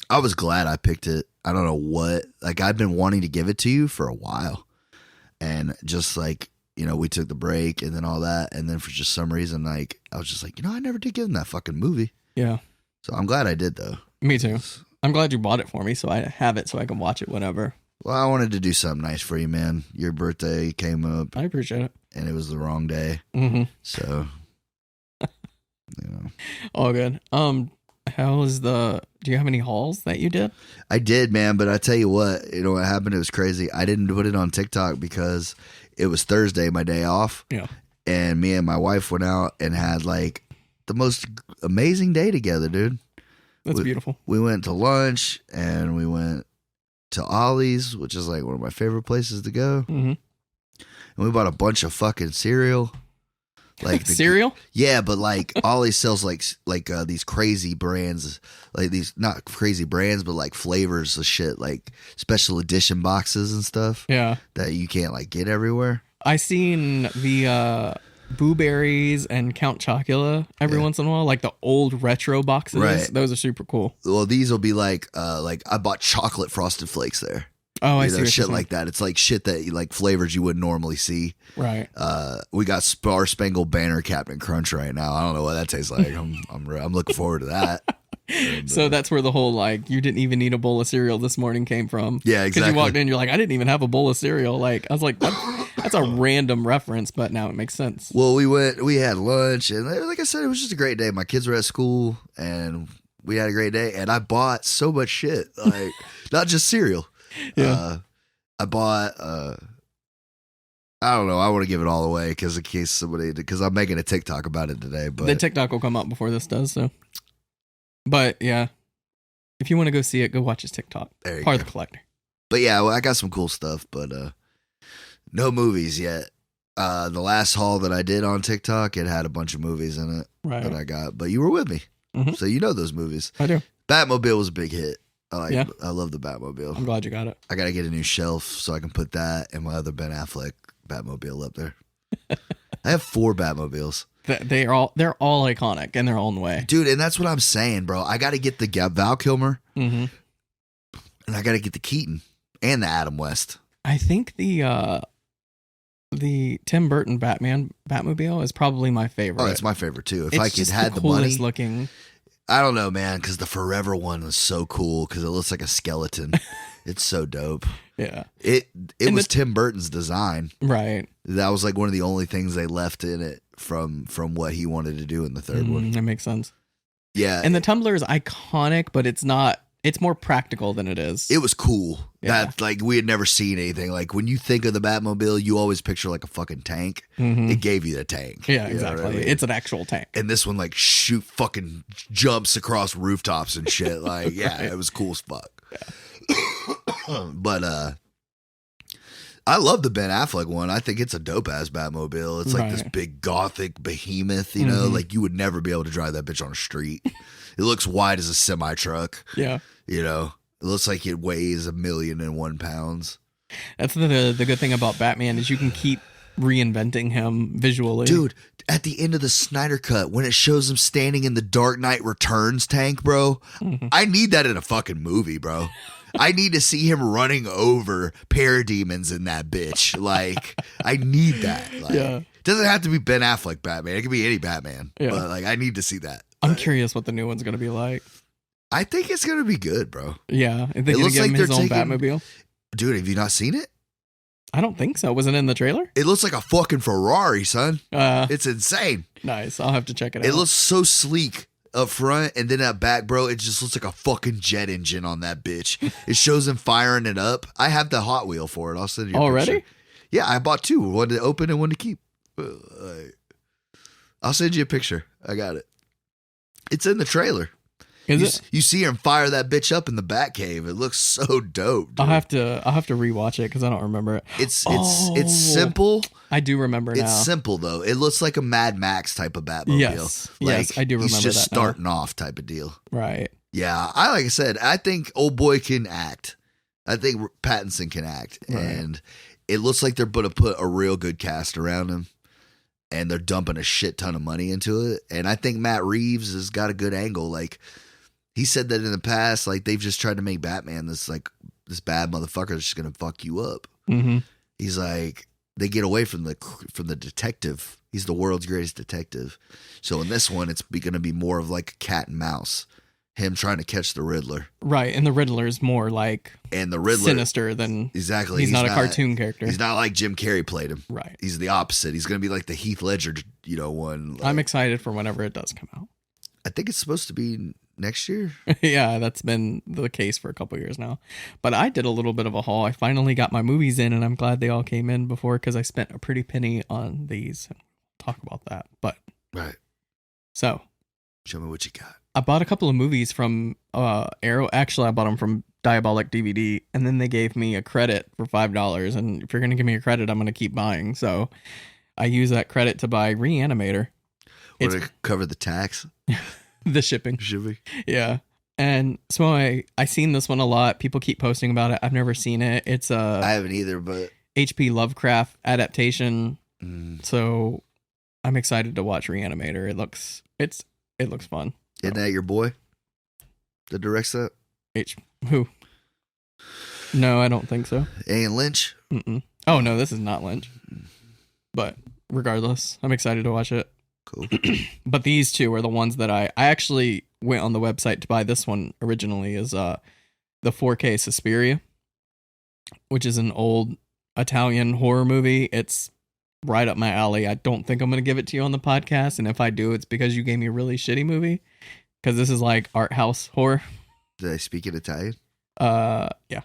I was glad I picked it. I don't know what, like I've been wanting to give it to you for a while, and just like, we took the break and then all that, and then for just some reason, like I was just like, I never did give him that fucking movie. Yeah. So I'm glad I did though. Me too. I'm glad you bought it for me, so I have it so I can watch it whenever. Well, I wanted to do something nice for you, man. Your birthday came up. I appreciate it. And it was the wrong day. Mm-hmm. So, All good. Do you have any hauls that you did? I did, man. But I tell you what happened? It was crazy. I didn't put it on TikTok because it was Thursday, my day off. Yeah. And me and my wife went out and had like the most amazing day together, dude. That's beautiful. We went to lunch and we went to Ollie's, which is like one of my favorite places to go. Mm-hmm. And we bought a bunch of fucking cereal. Like cereal? Yeah, but like Ollie's sells like these crazy brands, like these not crazy brands, but like flavors of shit, like special edition boxes and stuff. Yeah. That you can't like get everywhere. I seen the Boo Berries and Count Chocula every once in a while, like the old retro boxes. Right. Those are super cool. Well, these will be like I bought chocolate Frosted Flakes there. Oh, I see. Shit like that. It's like shit that like flavors you wouldn't normally see. Right. We got Star Spangled Banner Captain Crunch right now. I don't know what that tastes like. I'm looking forward to that. So that's where the whole like you didn't even need a bowl of cereal this morning came from. Yeah, exactly. Because you walked in, you're like, I didn't even have a bowl of cereal. Like I was like, That's a random reference, but now it makes sense. Well, we had lunch, and like I said, it was just a great day. My kids were at school, and we had a great day. And I bought so much shit, like not just cereal. Yeah. I bought. I don't know. I want to give it all away because I'm making a TikTok about it today. But the TikTok will come out before this does. So, but yeah, if you want to go see it, go watch his TikTok. There you Part go. of the collector. But yeah, well, I got some cool stuff, but no movies yet. The last haul that I did on TikTok, it had a bunch of movies in it that I got. But you were with me, so you know those movies. I do. Batmobile was a big hit. I love the Batmobile. I'm glad you got it. I got to get a new shelf so I can put that and my other Ben Affleck Batmobile up there. I have 4 Batmobiles. They're all iconic in their own way, dude. And that's what I'm saying, bro. I got to get the Val Kilmer, and I got to get the Keaton and the Adam West. I think the Tim Burton Batmobile is probably my favorite. Oh, it's my favorite too. If it's I could just had the money, coolest looking. I don't know, man, because the Forever one was so cool because it looks like a skeleton. It's so dope. Yeah. It was Tim Burton's design. Right. That was like one of the only things they left in it from what he wanted to do in the third one. That makes sense. Yeah. And the Tumbler is iconic, but it's not. It's more practical than it is. It was cool. Yeah. That like we had never seen anything. Like when you think of the Batmobile, you always picture like a fucking tank. It gave you the tank. Yeah, You know what exactly. I mean? It's an actual tank. And this one like fucking jumps across rooftops and shit. Like, yeah, Right. it was cool as fuck. Yeah. But I love the Ben Affleck one. I think it's a dope ass Batmobile. It's like this big gothic behemoth, you know, like you would never be able to drive that bitch on a street. It looks wide as a semi truck. Yeah. You know, it looks like it weighs 1,000,001 pounds. That's the good thing about Batman is you can keep reinventing him visually. Dude, at the end of the Snyder Cut, when it shows him standing in the Dark Knight Returns tank, bro, I need that in a fucking movie, bro. I need to see him running over parademons in that bitch. Like, I need that. Like, Yeah. It doesn't have to be Ben Affleck Batman. It could be any Batman. Yeah. But, like, I need to see that. I'm curious what the new one's going to be like. I think it's going to be good, bro. Yeah. Are they It going to looks give him like his they're own taking- Batmobile? Dude, have you not seen it? I don't think so. Was it in the trailer? It looks like a fucking Ferrari, son. It's insane. Nice. I'll have to check it out. It looks so sleek up front, and then that back, bro, it just looks like a fucking jet engine on that bitch. It shows him firing it up. I have the Hot Wheel for it. I'll send you a already? picture. Yeah, I bought 2. One to open and one to keep. I'll send you a picture. I got it. It's in the trailer. Is it? You see him fire that bitch up in the Batcave. It looks so dope. Dude. I'll have to rewatch it because I don't remember it. It's simple. I do remember now. It's simple though. It looks like a Mad Max type of Batmobile. Yes. Yes, I do remember He's just that now. starting off type of deal. Right. Yeah, like I said, I think old boy can act. I think Pattinson can act, and it looks like they're going to put a real good cast around him, and they're dumping a shit ton of money into it. And I think Matt Reeves has got a good angle. Like he said that in the past, like they've just tried to make Batman this bad motherfucker that's just going to fuck you up. Mm-hmm. He's like, they get away from the detective. He's the world's greatest detective. So in this one, it's going to be more of like a cat and mouse. Him trying to catch the Riddler. Right, and the Riddler is more like and the Riddler sinister than exactly. He's not a cartoon character. He's not like Jim Carrey played him. Right. He's the opposite. He's going to be like the Heath Ledger, one. Like, I'm excited for whenever it does come out. I think it's supposed to be next year. Yeah, that's been the case for a couple years now. But I did a little bit of a haul. I finally got my movies in, and I'm glad they all came in before because I spent a pretty penny on these. We'll talk about that. But right. So, show me what you got. I bought a couple of movies from Arrow. Actually, I bought them from Diabolic DVD, and then they gave me a credit for $5. And if you're going to give me a credit, I'm going to keep buying. So I use that credit to buy Reanimator. Would it cover the tax? The shipping. Shipping. Yeah. And so I seen this one a lot. People keep posting about it. I've never seen it. It's a I haven't either, but H.P. Lovecraft adaptation. So I'm excited to watch Reanimator. It looks fun. Isn't that your boy that directs that? Who? No, I don't think so. Ian Lynch? Mm-mm. Oh, no, this is not Lynch. But regardless, I'm excited to watch it. Cool. But these two are the ones that I actually went on the website to buy. This one originally is the 4K Suspiria, which is an old Italian horror movie. It's right up my alley. I don't think I'm going to give it to you on the podcast. And if I do, it's because you gave me a really shitty movie. Because this is like art house horror. Did I speak in Italian? Yeah.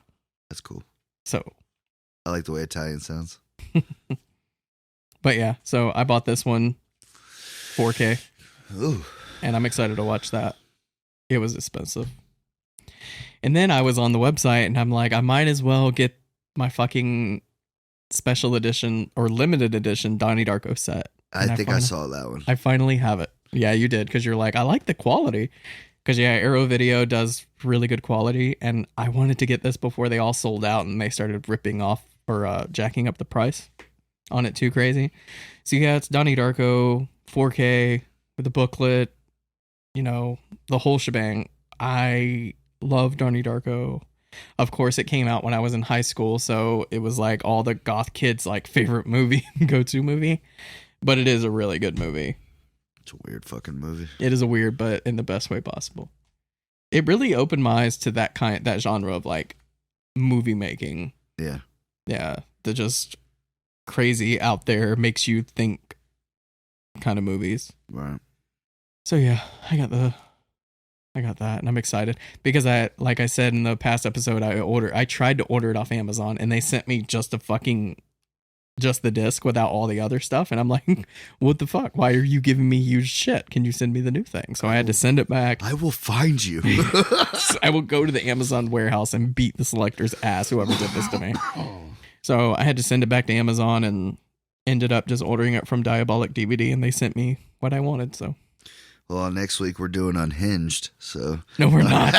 That's cool. So. I like the way Italian sounds. But yeah, so I bought this one 4K. Ooh. And I'm excited to watch that. It was expensive. And then I was on the website and I'm like, I might as well get my fucking special edition or limited edition Donnie Darko set. And I think I saw that one. I finally have it. Yeah, you did, because you're like, I like the quality. Because yeah, Arrow Video does really good quality, and I wanted to get this before they all sold out and they started ripping off or jacking up the price on it too crazy. So yeah, it's Donnie Darko 4K with a booklet, you know, the whole shebang. I love Donnie Darko. Of course, it came out when I was in high school, so it was like all the goth kids' like favorite movie, go-to movie. But it is a really good movie. It's a weird fucking movie. It is a weird, but in the best way possible. It really opened my eyes to that genre of like movie making. Yeah. Yeah. The just crazy out there, makes you think kind of movies. Right. So yeah, I got that and I'm excited because like I said in the past episode, I tried to order it off Amazon and they sent me just the disc without all the other stuff. And I'm like, what the fuck? Why are you giving me huge shit? Can you send me the new thing? So I had to send it back. I will find you. I will go to the Amazon warehouse and beat the selector's ass, whoever did this to me. So I had to send it back to Amazon and ended up just ordering it from Diabolic DVD and they sent me what I wanted. So. Well, next week we're doing Unhinged. So. No, we're not.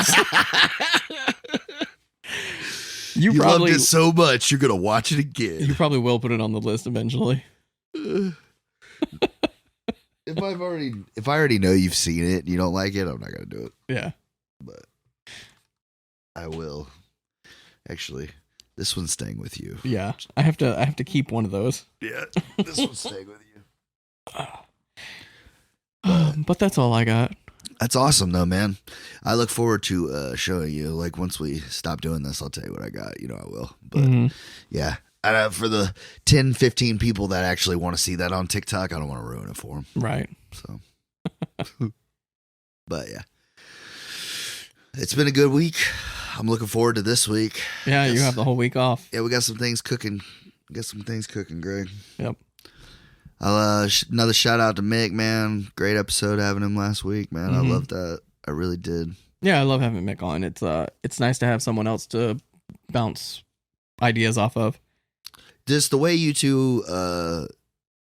You loved it so much, you're going to watch it again. You probably will put it on the list eventually. If I already know you've seen it and you don't like it, I'm not going to do it. Yeah. But I will. Actually, this one's staying with you. Yeah. I have to keep one of those. Yeah. This one's staying with you. But that's all I got. That's awesome, though, man. I look forward to showing you. Like, once we stop doing this, I'll tell you what I got. You know I will. But, yeah. For the 10, 15 people that actually want to see that on TikTok, I don't want to ruin it for them. Right. So. But, yeah. It's been a good week. I'm looking forward to this week. Yeah, you have the whole week off. Yeah, we got some things cooking. Greg. Yep. Another shout out to Mick, man. Great episode having him last week, man. I loved that. I really did. Yeah, I love having Mick on. It's nice to have someone else to bounce ideas off of. Just the way you two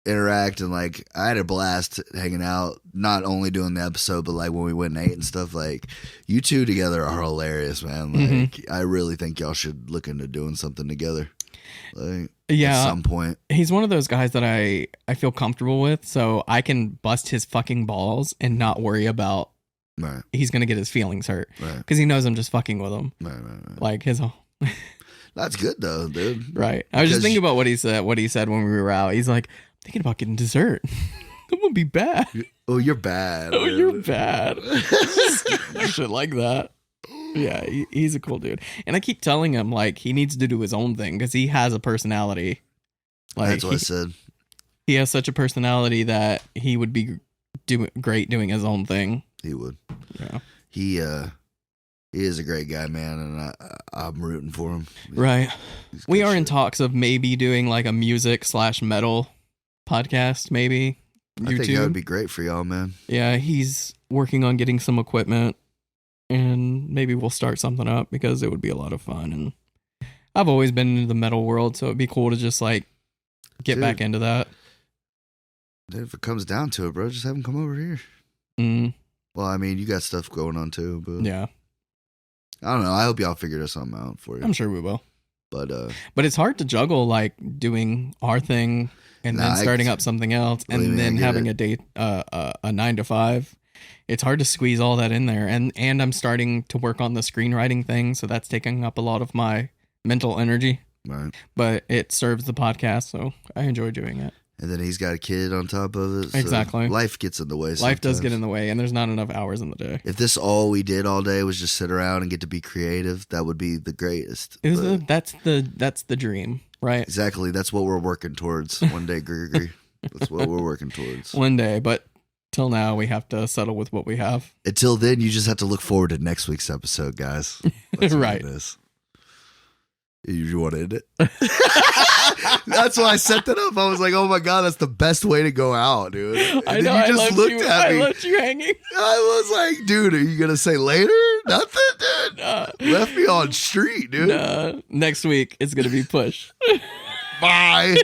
interact, and like I had a blast hanging out, not only doing the episode, but like when we went and ate and stuff. Like you two together are hilarious, man. Like I really think y'all should look into doing something together. Like, yeah, at some point. He's one of those guys that I feel comfortable with, so I can bust his fucking balls and not worry about he's gonna get his feelings hurt because he knows I'm just fucking with him. Right. Like his. That's good though, dude. Right. I was just thinking about what he said. What he said when we were out. He's like, I'm thinking about getting dessert. I'm gonna be bad. Oh, you're bad. Oh, you're bad. Shit like that. Yeah, he's a cool dude. And I keep telling him, like, he needs to do his own thing because he has a personality. Like, that's what I said. He has such a personality that he would be great doing his own thing. He would. Yeah. He is a great guy, man, and I'm rooting for him. Right. We are in talks of maybe doing, like, a music/metal podcast, maybe. I think that would be great for y'all, man. Yeah, he's working on getting some equipment. And maybe we'll start something up because it would be a lot of fun. And I've always been into the metal world, so it'd be cool to just like get back into that. If it comes down to it, bro, just have him come over here. Well, I mean, you got stuff going on too, but yeah, I don't know. I hope y'all figure something out for you. I'm sure we will. But it's hard to juggle like doing our thing and then starting up something else and then having a 9 to 5. It's hard to squeeze all that in there. And I'm starting to work on the screenwriting thing. So that's taking up a lot of my mental energy. Right. But it serves the podcast. So I enjoy doing it. And then he's got a kid on top of it. So Exactly. life gets in the way. Life does get in the way, and there's not enough hours in the day. If this all we did all day was just sit around and get to be creative, that would be the greatest. That's the dream, right? Exactly. That's what we're working towards one day, Gregory. That's what we're working towards. One day, but till now we have to settle with what we have. Until then, you just have to look forward to next week's episode, guys. That's right. What it is. You want to end it? That's why I set that up. I was like, oh my God, that's the best way to go out, dude. And I know. you just looked at me. I left you hanging. I was like, dude, are you going to say later? Nothing, dude. Left me on street, dude. Next week, it's going to be push. Bye.